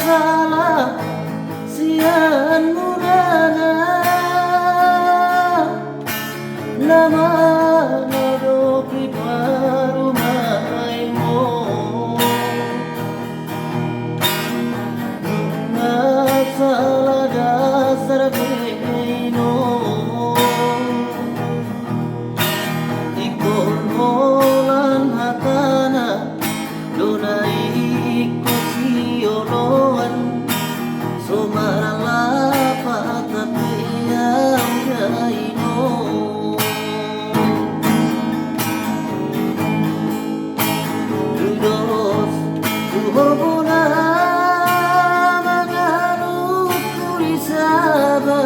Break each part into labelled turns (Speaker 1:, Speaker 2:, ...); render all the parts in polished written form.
Speaker 1: salah sian murana nama nadopi baru maimo nggak salah dasar beno ikon holan hatana donai kosioloan somarala patatiang jaino dudos tuhobona mangalu tulisaba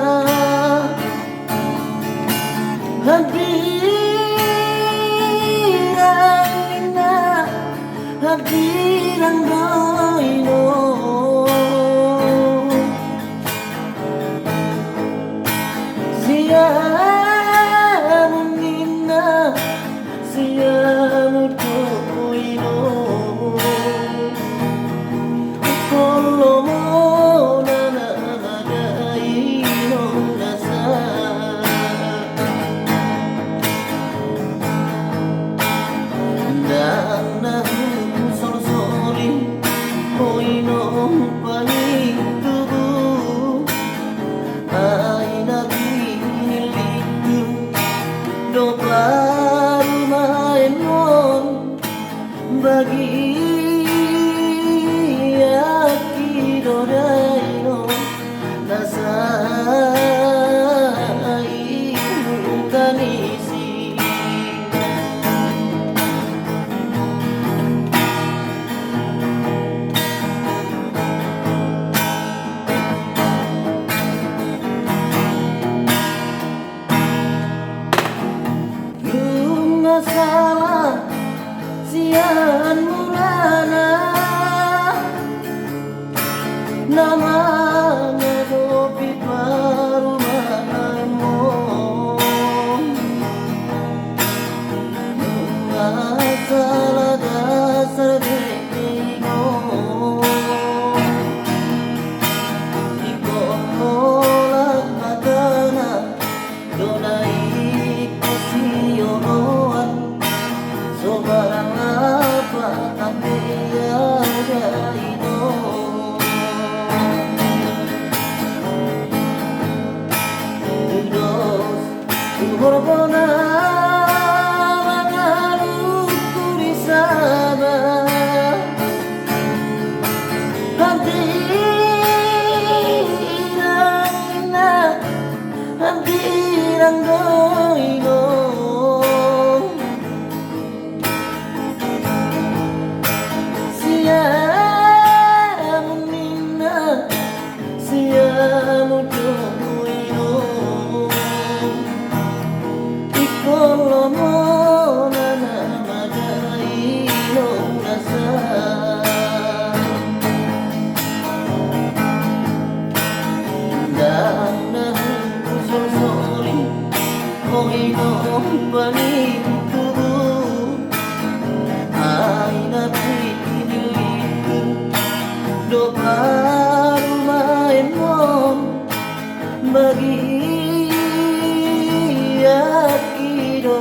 Speaker 1: hadiran doino siamu nina siamu doino kolomo nana madaino nasa nana Oinong palitubu ay nabiligin do baru main mon bagi aki do daino nasai kanisi salah sian mulana nama nadopi baru maimo salah dasar beno ikon holan hatana donai kosioloan sobarang apa tapi ada ino dudos tuhorbona mangalu tulisaba hadiran doino siamu nina siamu doino ikolomo nana madaino nasa nana kusosoli oinong palitubu ay nabiligin do baru main mon bagi aki do